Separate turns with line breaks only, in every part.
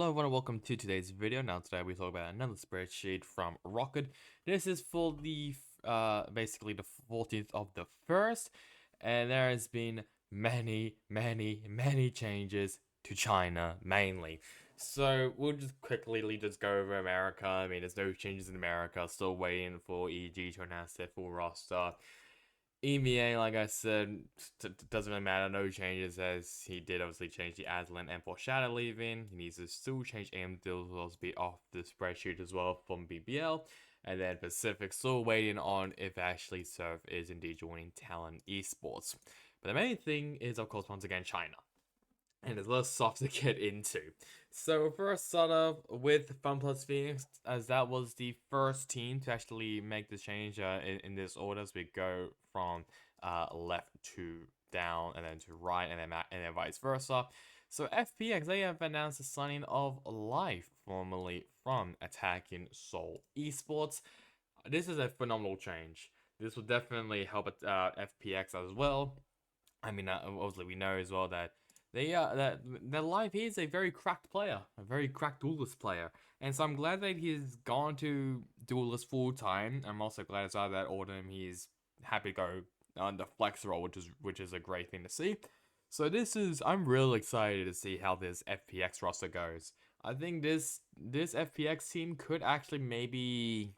Hello everyone and welcome to today's video. Now today we talk about another spreadsheet from Rocket. This is for the basically the 14th of the 1st, and there has been many changes to China mainly. So we'll just quickly just go over America. I mean, there's no changes in America. Still waiting for EG to announce their full roster. EMEA, like I said, doesn't really matter. No changes, as he did obviously change the Aslan and Shadow leaving. He needs to still change AMD to be off the spreadsheet as well from BBL. And then Pacific still waiting on if Ashley Surf is indeed joining Talon Esports. But the main thing is, of course, once again, China. And there's less stuff to get into. So first start off with FunPlus Phoenix, as that was the first team to actually make the change in this order. So we go from left to down, and then to right, and then vice versa. So FPX, they have announced the signing of Life, formerly from Attacking Soul Esports. This is a phenomenal change. This will definitely help FPX as well. I mean, obviously we know as well that that Life is a very cracked player, a very cracked duelist player, and so I'm glad that he's gone to duelist full time. I'm also glad as well that Autumn he's happy to go on the flex role, which is a great thing to see. So I'm really excited to see how this FPX roster goes. I think this FPX team could actually maybe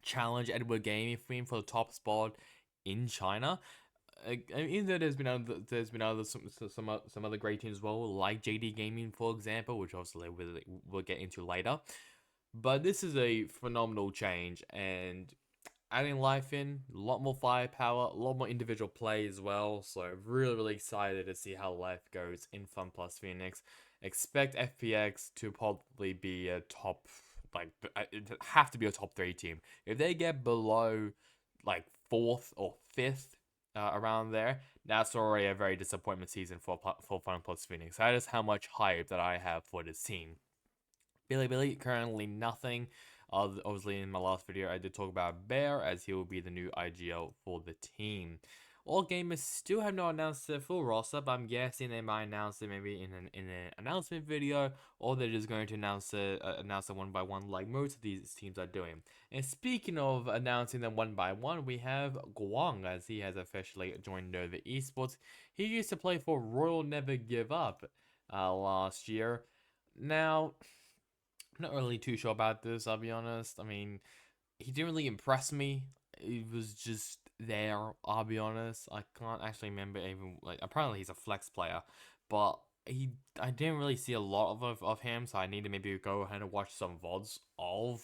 challenge Edward Gaming for the top spot in China. Even though there's been other some other great teams as well, like JD Gaming, for example, which obviously we'll get into later. But this is a phenomenal change, and adding Life in, a lot more firepower, a lot more individual play as well. So really excited to see how Life goes in FunPlus Phoenix. Expect FPX to probably be a top, like, it have to be a top 3 team. If they get below like 4th or 5th, around there, that's already a very disappointment season for FunPlus Phoenix. That is how much hype that I have for this team. Billy, currently nothing. Obviously, in my last video, I did talk about Bear, as he will be the new IGL for the team. All gamers still have not announced their full roster, but I'm guessing they might announce it maybe in an announcement video, or they're just going to announce it one by one, like most of these teams are doing. And speaking of announcing them one by one, we have Guang, as he has officially joined Nova Esports. He used to play for Royal Never Give Up last year. Now, I'm not really too sure about this, I'll be honest. I mean, he didn't really impress me. It was just there, I'll be honest. I can't actually remember even, like, apparently he's a flex player, but I didn't really see a lot of him, so I need to maybe go ahead and watch some VODs of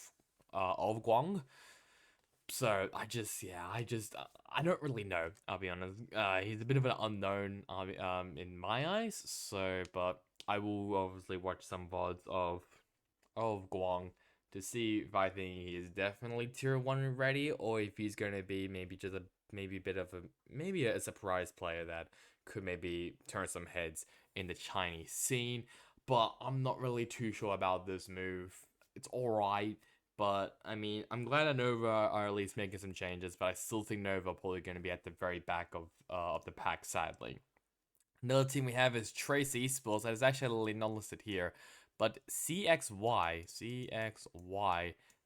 Guang. So I don't really know, I'll be honest. He's a bit of an unknown in my eyes, so, but I will obviously watch some VODs of Guang to see if I think he is definitely tier 1 ready, or if he's going to be maybe just maybe a surprise player that could maybe turn some heads in the Chinese scene. But I'm not really too sure about this move. It's alright, but I mean, I'm glad that Nova are at least making some changes, but I still think Nova are probably going to be at the very back of the pack, sadly. Another team we have is Trace Esports, that is actually not listed here, but CXY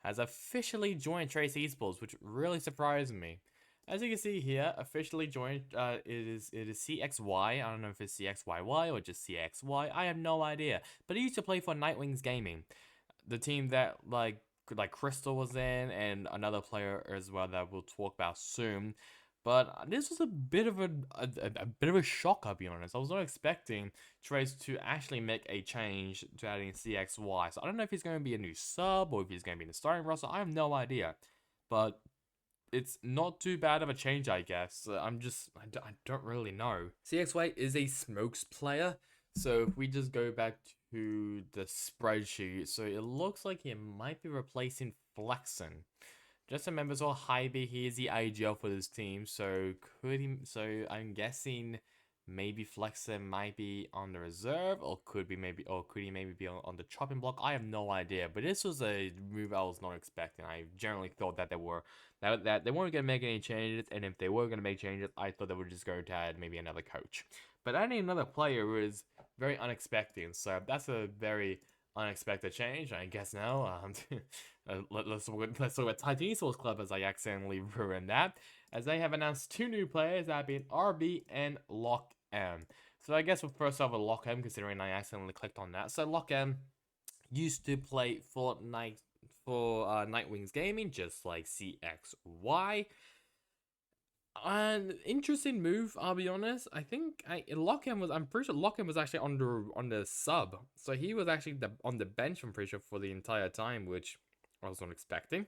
has officially joined Trace Esports, which really surprised me. As you can see here, officially joined, it is CXY. I don't know if it's CXYY or just CXY. I have no idea. But he used to play for Nightwings Gaming, the team that like Crystal was in, and another player as well that we'll talk about soon. But this was a bit of a shock, I'll be honest. I was not expecting Trace to actually make a change to adding CXY. So I don't know if he's going to be a new sub or if he's going to be in the starting roster. I have no idea. But it's not too bad of a change, I guess. I don't really know. CXY is a smokes player. So if we just go back to the spreadsheet, so it looks like he might be replacing Flexen. Just remember, as well, Hybe, he is the IGL for this team, so I'm guessing maybe Flexer might be on the reserve, or could he maybe be on the chopping block. I have no idea, but this was a move I was not expecting. I generally thought that they weren't gonna make any changes, and if they were gonna make changes, I thought they were just going to add maybe another coach. But adding another player was very unexpected, so that's a very unexpected change. I guess now, let's talk about Titan Esports Club as I accidentally ruined that, as they have announced two new players that have been RB and LockM. So I guess we'll first off with LockM, considering I accidentally clicked on that. So LockM used to play Fortnite for Nightwings Gaming, just like CXY. An interesting move, I'll be honest. I think I'm pretty sure LockM was actually on the sub, so he was actually on the bench. I'm pretty sure for the entire time, which I wasn't expecting.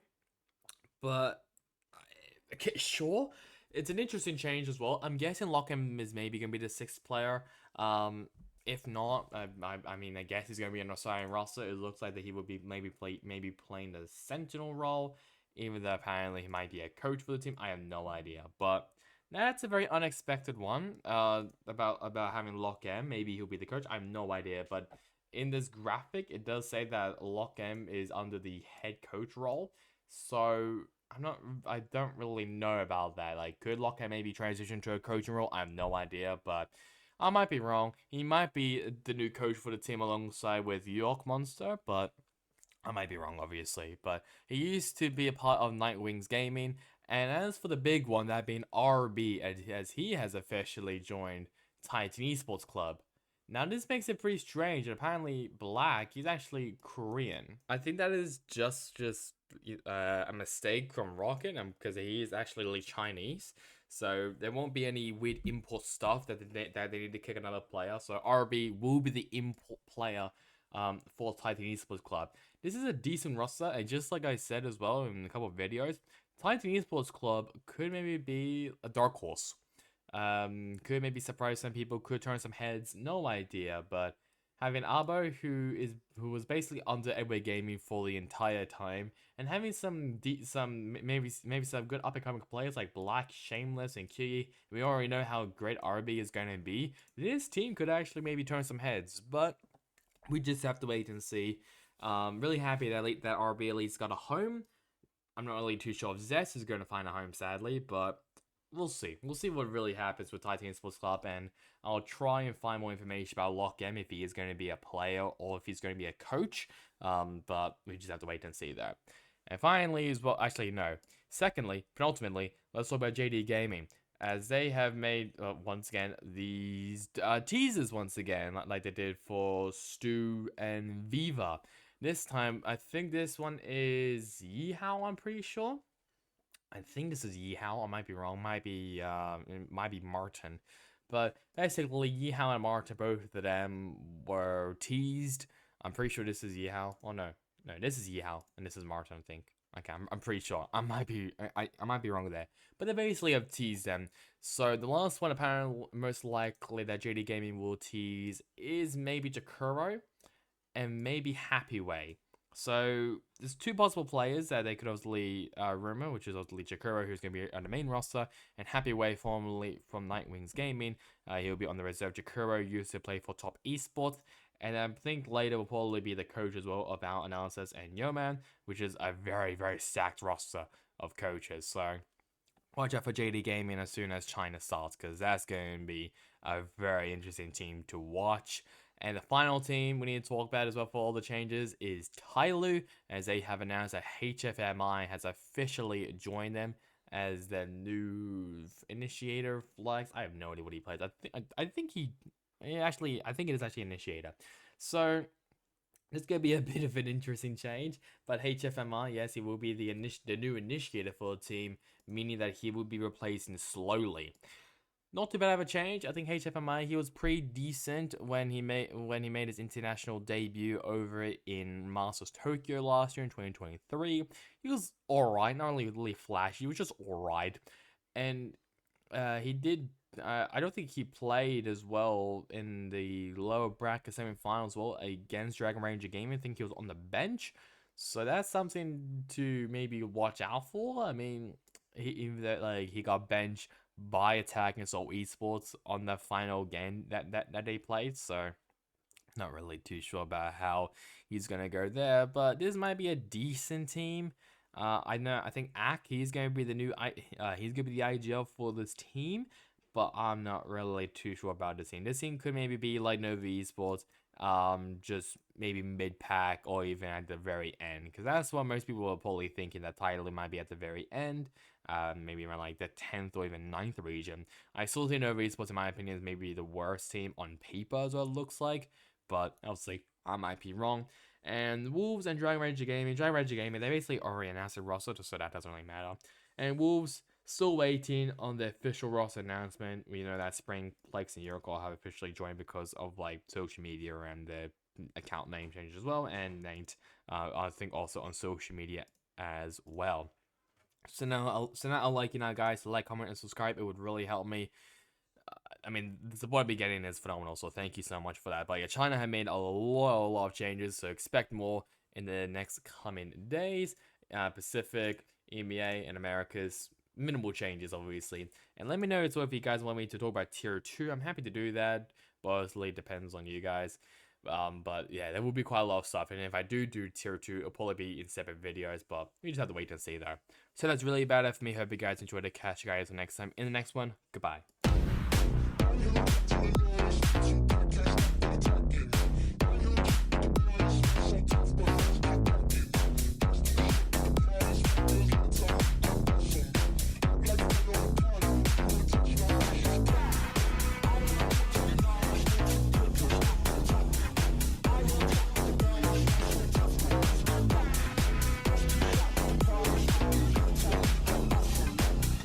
But okay, sure, it's an interesting change as well. I'm guessing LockM is maybe gonna be the sixth player. If not, I mean, I guess he's gonna be on a starting roster. It looks like that he would be maybe playing the Sentinel role, even though apparently he might be a coach for the team. I have no idea, but that's a very unexpected one. About having LockM, maybe he'll be the coach. I have no idea, but in this graphic, it does say that LockM is under the head coach role. So I don't really know about that. Like, could LockM maybe transition to a coaching role? I have no idea, but I might be wrong. He might be the new coach for the team alongside with York Monster, but I might be wrong, obviously. But he used to be a part of Nightwings Gaming. And as for the big one, that being RB, as he has officially joined Titan Esports Club. Now, this makes it pretty strange. And apparently, Black, he's actually Korean. I think that is just a mistake from Rocket, because he is actually Chinese. So there won't be any weird import stuff that they need to kick another player. So RB will be the import player for Titan Esports Club. This is a decent roster, and just like I said as well in a couple of videos, Titan Esports Club could maybe be a dark horse. Could maybe surprise some people, could turn some heads, no idea. But having Abo, who was basically under Edway Gaming for the entire time, and having maybe some good up and coming players like Black, Shameless, and Kiyi, we already know how great RB is going to be. This team could actually maybe turn some heads, but we just have to wait and see. Really happy that RB at least got a home. I'm not really too sure if Zest is going to find a home, sadly, but we'll see. We'll see what really happens with Titan Sports Club, and I'll try and find more information about LockM, if he is going to be a player or if he's going to be a coach. But we just have to wait and see that. And finally, actually, no. Secondly, penultimately, let's talk about JD Gaming, as they have made, once again, these teasers once again, like they did for Stu and Viva. This time, I think this one is YiHao, I'm pretty sure. I think this is YiHao. I might be wrong. It might be Mart1n. But basically, YiHao and Mart1n, both of them were teased. I'm pretty sure this is YiHao. Oh no, this is YiHao and this is Mart1n, I think. Okay, I'm pretty sure. I might be wrong there. But they basically have teased them. So the last one, apparently, most likely that JD Gaming will tease is maybe Jakuro and maybe Happy Way. So there's two possible players that they could obviously rumor, which is obviously Jakuro, who's going to be on the main roster, and Happy Way, formerly from Nightwings Gaming. He'll be on the reserve. Jakuro used to play for Top Esports, and I think later will probably be the coach as well of Our Analysis and Yeoman, which is a very, very stacked roster of coaches. So watch out for JD Gaming as soon as China starts, because that's going to be a very interesting team to watch. And the final team we need to talk about as well for all the changes is Tyloo, as they have announced that HFMI has officially joined them as the new initiator flex. I have no idea what he plays. I think it is actually initiator. So this is going to be a bit of an interesting change, but HFMI, yes, he will be the new initiator for the team, meaning that he will be replacing Slowly. Not too bad of a change. I think HFMI, he was pretty decent when he made his international debut over in Masters Tokyo last year in 2023. He was alright, not really flashy, he was just alright. And he did. I don't think he played as well in the lower bracket semifinals as well against Dragon Ranger Gaming. I think he was on the bench, so that's something to maybe watch out for. I mean, he got benched by Attacking Assault Esports on the final game that they played, so not really too sure about how he's gonna go there, but this might be a decent team. I think he's gonna be the IGL for this team, but I'm not really too sure about this team. This team could maybe be like Nova Esports, just maybe mid-pack or even at the very end, because that's what most people are probably thinking, that title might be at the very end, maybe around like the 10th or even ninth region. I still think Nova Esports, in my opinion, is maybe the worst team on paper as what it looks like, but obviously I might be wrong. And Wolves and Dragon Rage Gaming, they basically already announced a roster, so that doesn't really matter. And Wolves still waiting on the official roster announcement. We know that Spring, Plex, and Yuriko have officially joined because of like social media and the account name change as well, and named I think also on social media as well. So now I'll like guys to like, comment, and subscribe. It would really help me. I mean, the support I've been getting is phenomenal, so thank you so much for that. But yeah, China have made a lot of changes, so expect more in the next coming days. Pacific, EMEA, and Americas, minimal changes, obviously. And let me know if you guys want me to talk about Tier 2. I'm happy to do that, but obviously it depends on you guys. But yeah, there will be quite a lot of stuff, and if I do Tier 2, it'll probably be in separate videos, but you just have to wait and see though. So that's really about it for me. Hope you guys enjoyed it. Catch you guys next time in the next one. Goodbye.